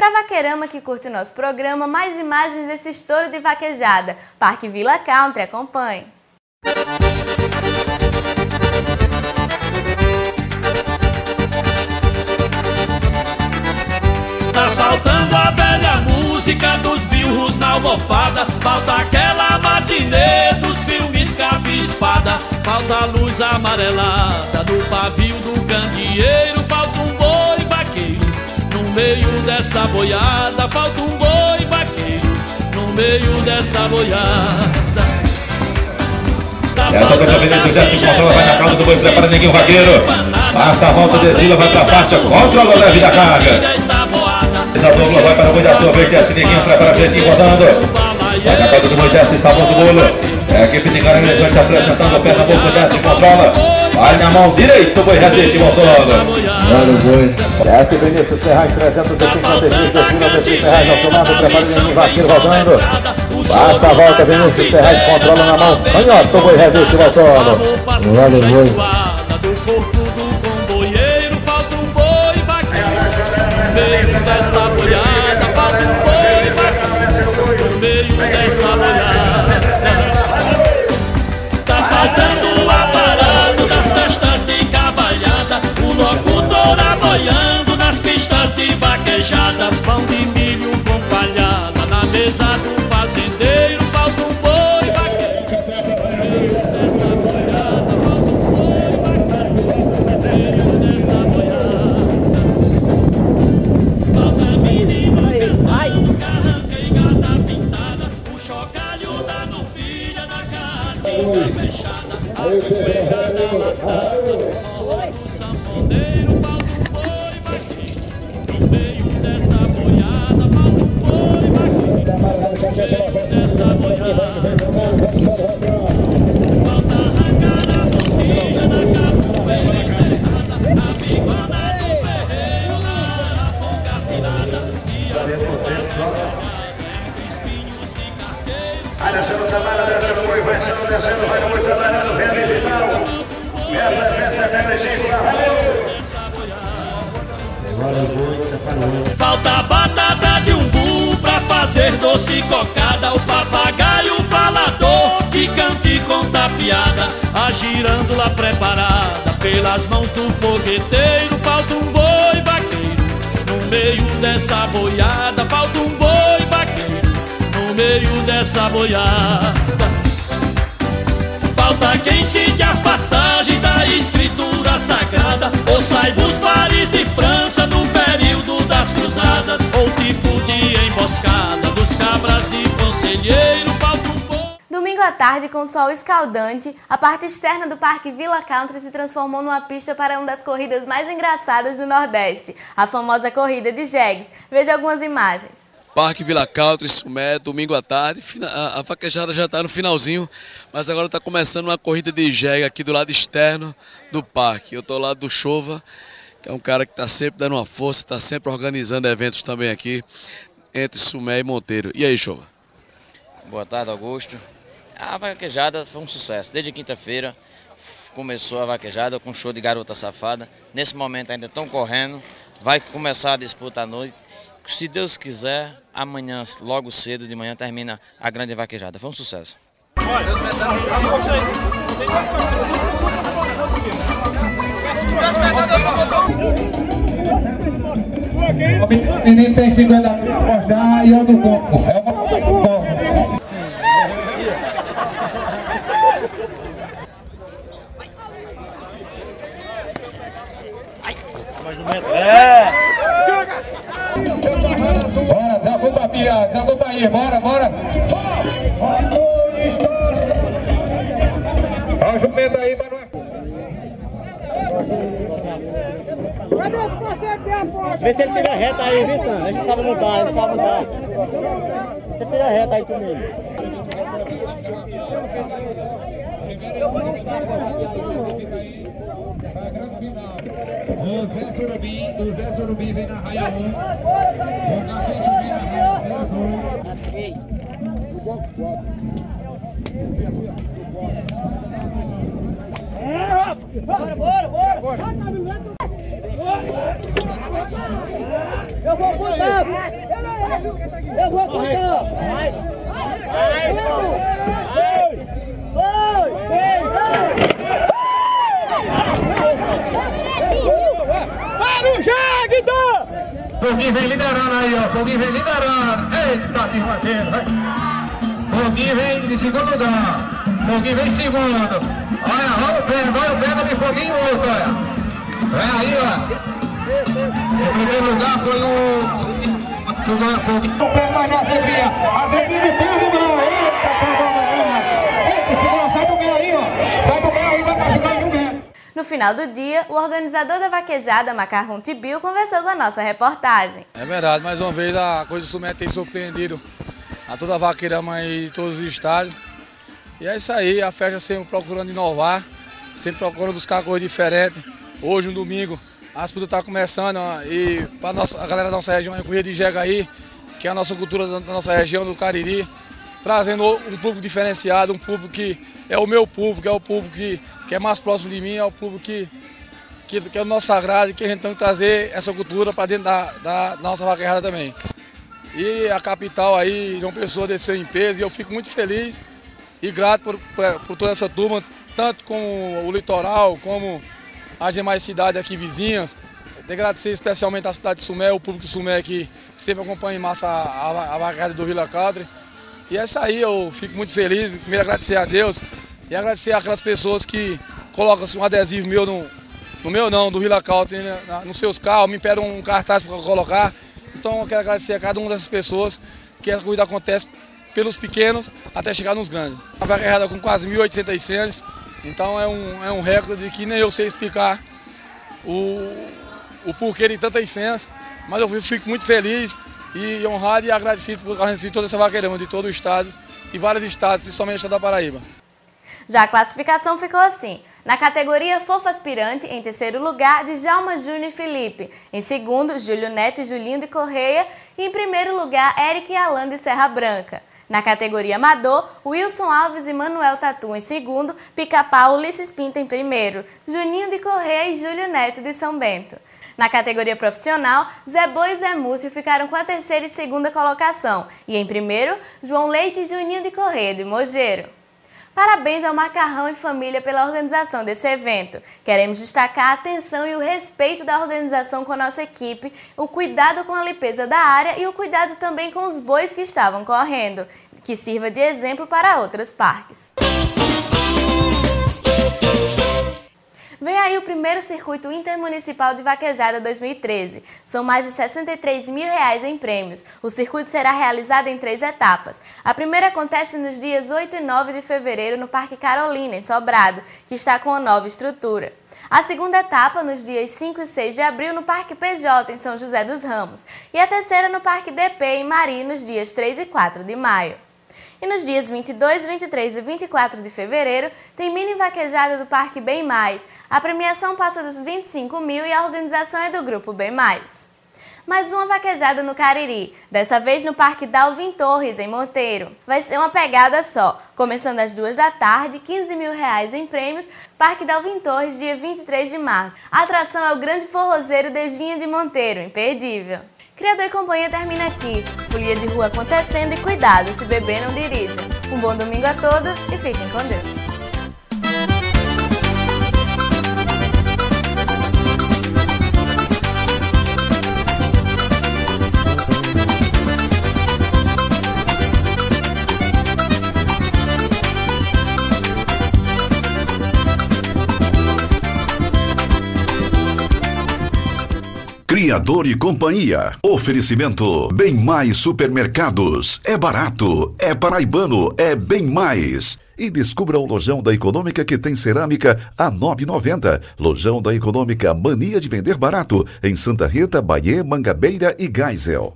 Para vaqueirama que curte o nosso programa, mais imagens desse estouro de vaquejada. Parque Villa Country, acompanhe. Tá faltando a velha música dos bilros na almofada, falta aquela matinê dos filmes capa e espada, falta a luz amarelada do pavio do candeeiro, falta um boi vaqueiro no meio dessa boiada, falta um boi vaqueiro no meio dessa boiada. Essa outra Vinícius Jesse controla, vai na cauda do boi, prepara Neguinho Vaqueiro. Passa a volta, desvila, vai pra faixa, controla o leve da carga. Essa dupla vai para o boi da sua vez, desce Neguinho, prepara Pretinho rodando. Vai na cauda do boi, desce, salvou do bolo. É a equipe de Garanhuns vai se apresentando, pé na boca, desce, controla. Vai na mão direita, o boi resiste, Bolsonaro. Olha o boi. Desce Vinícius Ferraz, 353, desvila, desce Ferraz ao seu lado, prepara Neguinho Vaqueiro rodando. Passa a volta, Vinícius Ferraz, controla na mão, canhota, o boi resiste, Bolsonaro. Olha o boi. Nas pistas de vaquejada, pão de milho com palhada, na mesa do fazendeiro, falta um boi vaqueiro. Dessa boiada, falta um boi vaqueiro, dessa boiada. Falta menino cantando, carranca e gata pintada, o chocalho da novilha na carne fechada, a poeira latada, do forró do sanfoneiro, falta descendo, trabalha, descendo, boi, vai sendo, descendo, vai no boi, trabalhando, vem ali, final. Minha presença é 75, falta a batata de umbu pra fazer doce cocada, o papagaio falador que canta e conta piada, a girândola preparada pelas mãos do fogueteiro, falta um boi vaqueiro no meio dessa boiada, falta um boi vaqueiro no meio dessa boiada. Falta quem cite as passagens da escritura sagrada, ou sai dos bares de França no período das cruzadas, ou tipo de emboscada dos cabras de conselheiro, falta um pouco. Domingo à tarde, com sol escaldante, a parte externa do Parque Villa Country se transformou numa pista para uma das corridas mais engraçadas do Nordeste, a famosa corrida de jegues. Veja algumas imagens. Parque Villa Country, Sumé, domingo à tarde, a vaquejada já está no finalzinho, mas agora está começando uma corrida de jegue aqui do lado externo do parque. Eu estou lá do Chova, que é um cara que está sempre dando uma força, está sempre organizando eventos também aqui, entre Sumé e Monteiro. E aí, Chova? Boa tarde, Augusto. A vaquejada foi um sucesso. Desde quinta-feira começou a vaquejada com show de garota safada. Nesse momento ainda estão correndo, vai começar a disputa à noite. Se Deus quiser, amanhã, logo cedo de manhã, termina a grande vaquejada. Foi um sucesso. O menino tem 50 mil a postar e eu não compro. É uma coisa. Bora, já vou pra Pia, já vou pra ir, bora. Olha o jumento aí, Manuel. Vê se ele tira reta aí, Vitor. A gente sabe montar, Você tira reta aí comigo. O Zé Surubim vem na raia 1. Bora! Eu vou contar. Eu vou contar. Para o Jagdor! Foguinho vem liderando aí, ó. Foguinho vem liderando. Eita, de roteiro, vai. Foguinho vem em segundo lugar. Foguinho vem em segundo. Olha o pé de Foguinho e outro, olha. Vem aí, ó. Em primeiro lugar foi o Foguinho. O pé mais na Ademir. Ademir de carro, não. Eita, sai do meio aí, ó. Sai do meio aí, vai pra chegar em 1 metro. No final do dia, o organizador da vaquejada, Macarrão Tibiu, conversou com a nossa reportagem. É verdade, mais uma vez a Coisa do Sumé tem surpreendido a toda a vaqueirama aí de todos os estados. E é isso aí, a festa sempre procurando inovar, sempre procurando buscar coisa diferente. Hoje, no domingo, a disputa está começando e para a galera da nossa região, a corrida de jegue aí, que é a nossa cultura da nossa região do Cariri, trazendo um público diferenciado, um público que é o meu público, é o público que é mais próximo de mim, é o público que é o nosso sagrado e que a gente tem que trazer essa cultura para dentro da nossa vaquejada também. E a capital aí, João Pessoa, desceu em peso e eu fico muito feliz e grato por toda essa turma, tanto como o litoral, como as demais cidades aqui vizinhas. Tenho que agradecer especialmente a cidade de Sumé, o público de Sumé que sempre acompanha em massa a vaquejada do Vila Country. E é isso aí, eu fico muito feliz, primeiro agradecer a Deus e agradecer aquelas pessoas que colocam um adesivo meu, do Vila Country, nos seus carros, me pedem um cartaz para colocar. Então eu quero agradecer a cada uma dessas pessoas, que a corrida acontece pelos pequenos até chegar nos grandes. A vaquejada com quase 1.800 cenas, então é um recorde que nem eu sei explicar o porquê de tantas cenas, mas eu fico muito feliz e honrado e agradecido por conhecer toda essa vaqueirama de todo o estado e vários estados, principalmente o estado da Paraíba. Já a classificação ficou assim. Na categoria Fofo Aspirante, em terceiro lugar, Djalma Júnior e Felipe. Em segundo, Júlio Neto e Julinho de Correia. E em primeiro lugar, Eric e Alan de Serra Branca. Na categoria Amador, Wilson Alves e Manuel Tatu em segundo, Pica-Pau, Ulisses Pinto em primeiro, Juninho de Correia e Júlio Neto de São Bento. Na categoria profissional, Zé Boi e Zé Múcio ficaram com a terceira e segunda colocação. E em primeiro, João Leite e Juninho de Correia de Mogeiro. Parabéns ao Macarrão e família pela organização desse evento. Queremos destacar a atenção e o respeito da organização com a nossa equipe, o cuidado com a limpeza da área e o cuidado também com os bois que estavam correndo, que sirva de exemplo para outros parques. Vem aí o primeiro circuito intermunicipal de vaquejada 2013. São mais de R$63 mil em prêmios. O circuito será realizado em 3 etapas. A primeira acontece nos dias 8 e 9 de fevereiro no Parque Carolina, em Sobrado, que está com uma nova estrutura. A segunda etapa nos dias 5 e 6 de abril no Parque PJ, em São José dos Ramos. E a terceira no Parque DP, em Mari, nos dias 3 e 4 de maio. E nos dias 22, 23 e 24 de fevereiro, tem mini vaquejada do Parque Bem Mais. A premiação passa dos 25 mil e a organização é do Grupo Bem Mais. Mais uma vaquejada no Cariri, dessa vez no Parque Dalvin Torres, em Monteiro. Vai ser uma pegada só, começando às 2 da tarde, R$15 mil em prêmios, Parque Dalvin Torres, dia 23 de março. A atração é o grande forrozeiro Dejinha de Monteiro, imperdível. Criador e Companhia termina aqui. Folia de rua acontecendo e cuidado, se beber não dirija. Um bom domingo a todos e fiquem com Deus. Criador e Companhia. Oferecimento Bem Mais Supermercados. É barato, é paraibano, é bem mais. E descubra o Lojão da Econômica, que tem cerâmica a R$ 9,90. Lojão da Econômica, mania de vender barato. Em Santa Rita, Bahia, Mangabeira e Geisel.